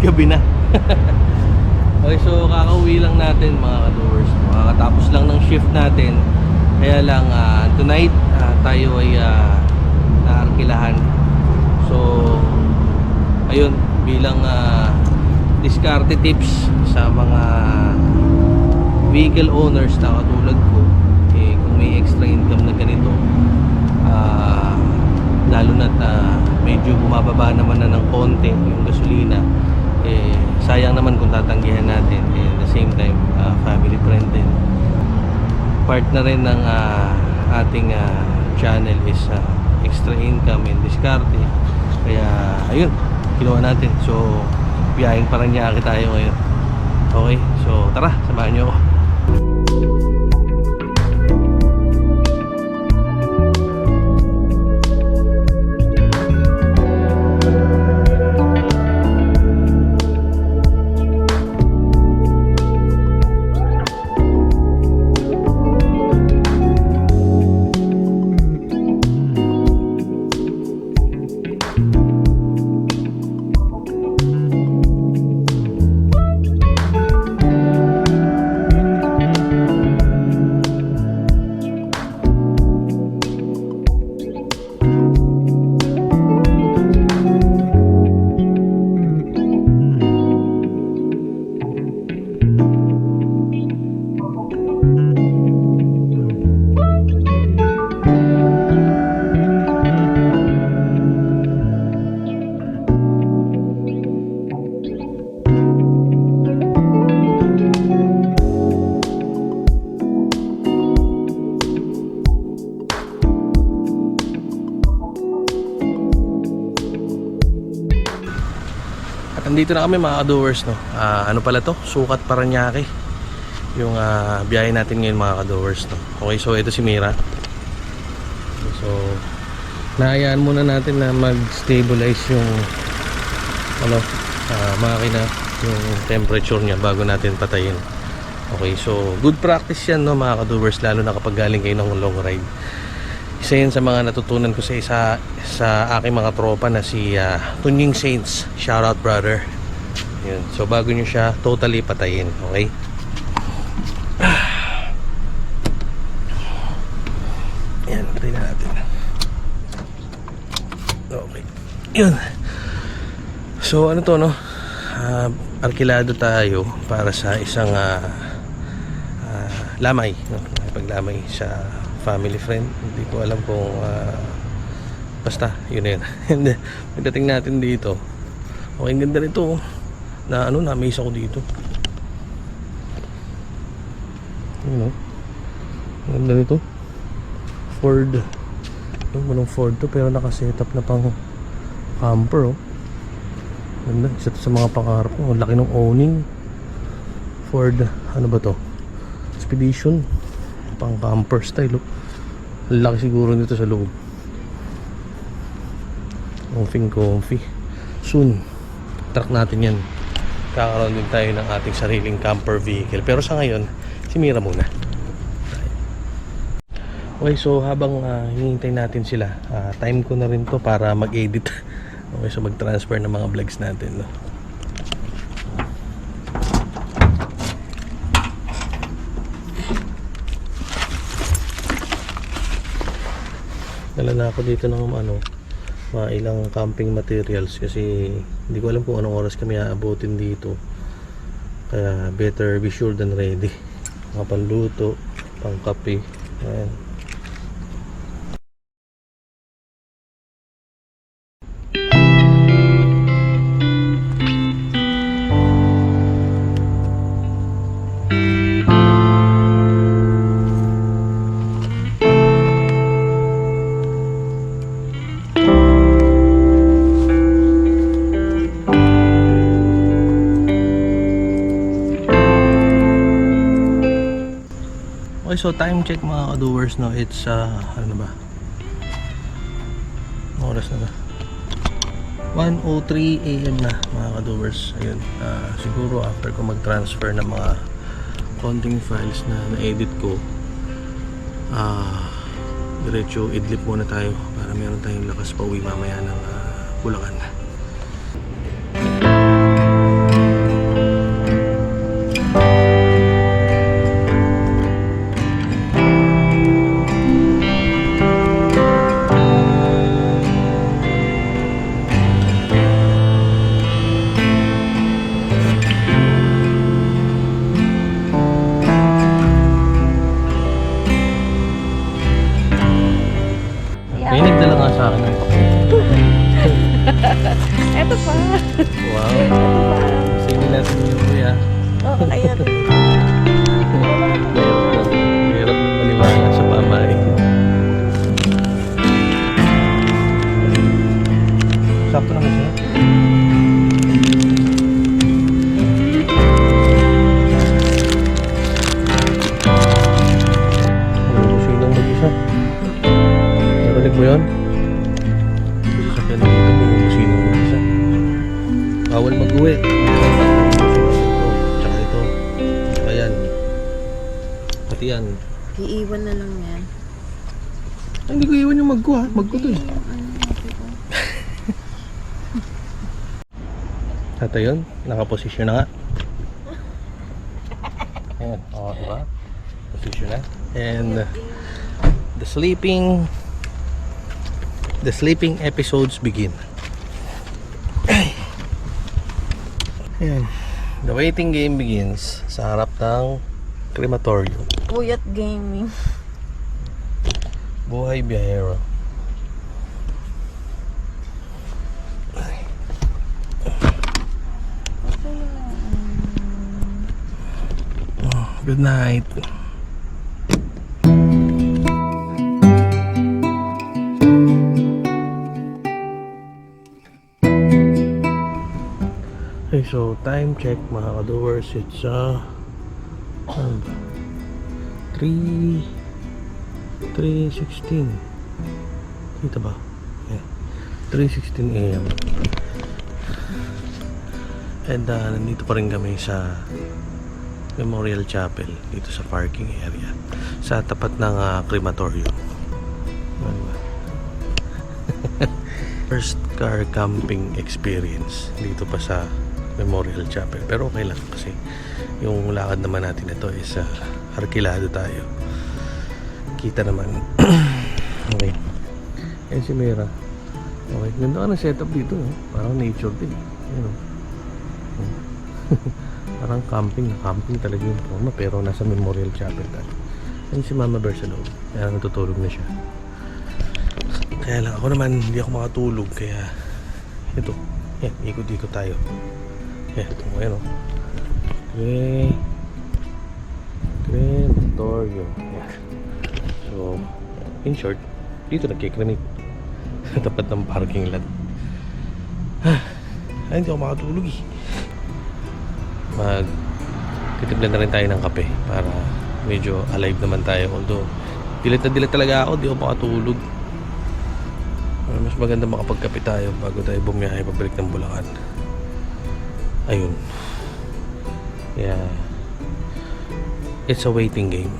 gabi na. Okay, so kakauwi lang natin mga ka-doers. Makakatapos lang ng shift natin. Kaya lang tonight tayo ay naarkilahan. So ayun, bilang diskarte tips sa mga vehicle owners na katulad ko, kung may extra income na ganito, lalo na't medyo bumababa naman na ng konti yung gasolina, sayang naman kung tatanggihan natin. At the same time, family friend din. Part na rin ng ating channel is extra income and diskarte. Kaya ayun, kinuha natin. So biyaheng Paranaque tayo ngayon. Okay, so tara, samahan nyo ako. Nandito na kami mga ka-doers, no? Ano pala to? Sukat Paranaque yung biyahe natin ngayon mga ka-doers, no? Okay, so ito si Mira. So nahayaan muna natin na mag-stabilize yung makina, yung temperature niya bago natin patayin. Okay, so good practice yan, no mga ka-doers, lalo na kapag galing kayo ng long ride. Isa yan sa mga natutunan ko sa aking mga tropa na si Tunying Saints. Shout out brother. Yun. So bago nyo siya totally patayin. Okay, yan, patayin na natin. Okay, yun. So ano to, no, arkilado tayo para sa isang lamay, no? Paglamay sa family friend. Hindi ko alam kung basta yun na yun. Pagdating natin dito, okay, ganda nito na na-amaze ako dito. Yun, ganda nito Ford. Yung walang Ford to pero nakasetup na pang camper. Ganda, isa to sa mga pangarap ko. Ang laki ng owning. Ford, ano ba to, Expedition, pang camper style. Ang laki siguro nito sa loob. Comfy. Soon truck natin yan. Kakaroon din tayo ng ating sariling camper vehicle. Pero sa ngayon, si Mira muna. Okay, so habang hinihintay natin sila, time ko na rin to para mag-edit. Okay, so mag-transfer ng mga vlogs natin, no? Dala na ako dito ng mga ilang camping materials kasi hindi ko alam kung anong oras kami aabutin dito. Kaya better be sure than ready. Mga panluto, pang kape. Ayan. Okay, so time check mga ka-doers, no? It's ano ba? Oras na ba? 1:03 AM na mga ka-doers. Ayun, siguro after ko mag-transfer ng mga konting files na na-edit ko, diretso idlip muna tayo para meron tayong lakas pa uwi mamaya ng Bulacan. Kaya Hirap na maniwala sa pamain. Sakto naman siya. Sinong mag-isa? Narinig mo yun? Sa kanya dito kung sinong mag-isa. Bawal mag-uwi. Tsaka ito. Ayan. Pati yan. iiwan na lang yan. Ay, hindi ko iwan yung mag ko ha. Mag ko to eh. Ito yun. Nakaposisyon na nga. Ayan. O, diba? Posisyon na. And the sleeping episodes begin. Ayan. The waiting game begins sa harap ng crematorium. Puyat gaming. Buhay biyahero. Good night. Okay, so time check mga ka-doers. It's 3:16. Kita ba? Yeah. 3:16 AM. And nandito pa rin kami sa Memorial Chapel dito sa parking area sa tapat ng crematorium. First car camping experience dito pa sa Memorial Chapel, pero okay lang kasi yung lakad naman natin ito is arkilado tayo, kita naman. Okay, yan si Mira. Okay, ganda ka ng setup dito eh. Parang nature din you know. Parang camping talaga yung forma, pero nasa Memorial Chapel tayo. Yan si Mama Bear sa loob, kaya natutulog na siya. Kaya lang ako naman hindi ako makatulog, kaya ito, yan, ikot-ikot tayo. Yan, ito mo yan o. Crematorium. Yan. So, in short, dito nagkikremate. Tapat ng parking lot. Ay, hindi ako makatulog eh. Titimplan na rin tayo ng kape para medyo alive naman tayo, although dilit na dilit talaga ako, di ako makatulog. Mas maganda makapagkape tayo bago tayo bumiyahe pabalik ng Bulacan. Ayun, yeah, it's a waiting game.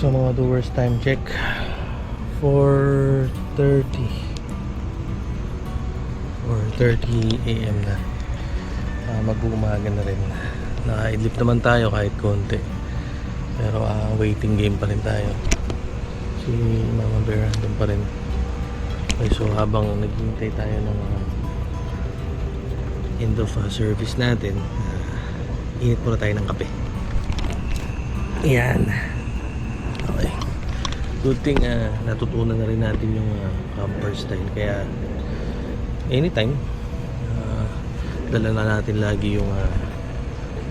So mga doers, time check 4:30 AM na. Mag-uumaga na rin. Nakaidlip naman tayo kahit konti, pero waiting game pa rin tayo. Si Mama Bear doon pa rin. Okay, so habang naghihintay tayo ng end of service natin, init muna tayo ng kape. Yan. Okay. Good thing natutunan na rin natin yung camper style. Kaya anytime dala na natin lagi yung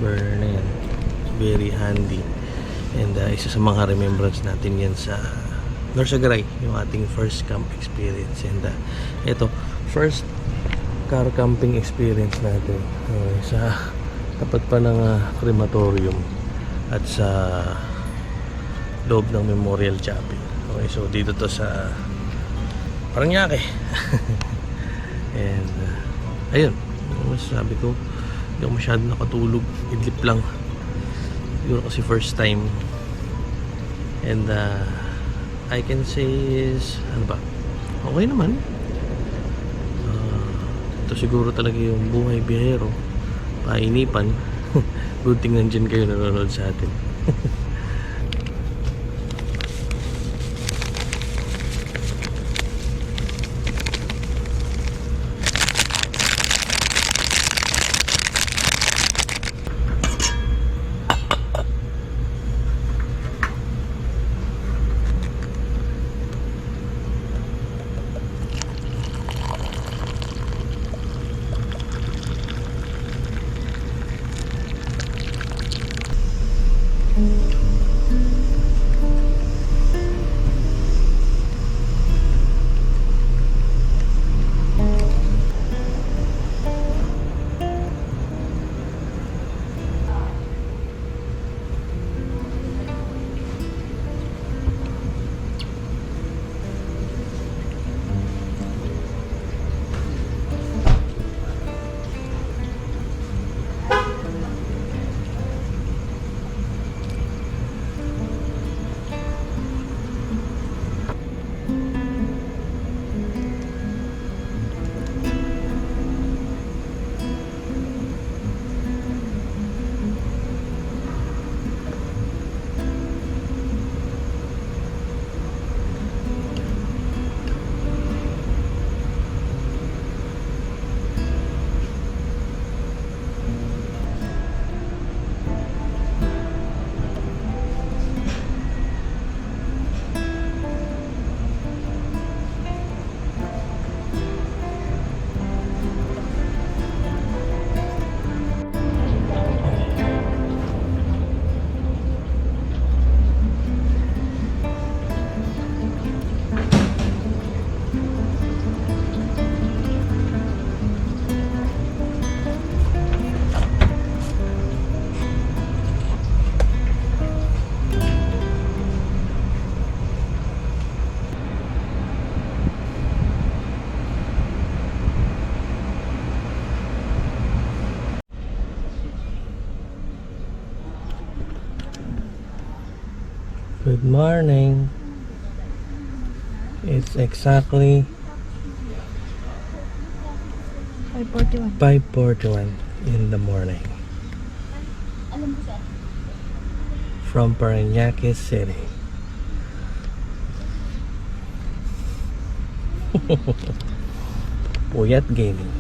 burner na yan. Very handy. And isa sa mga remembrance natin yan sa Norsagaray, yung ating first camp experience. And ito, first car camping experience natin sa tapat pa ng crematorium at sa loob ng Memorial Chapel. Okay, so dito to sa Paranaque. And ayun, sabi ko, hindi ako masyado nakatulog, idlip lang siguro kasi first time. And I can say is ano ba, okay naman. Ito siguro talaga yung buhay biyahero, painipan. Good thing nandyan kayo nanonood sa atin. Good morning. It's exactly 5:41 in the morning from Paranaque City. Puyat Gaming.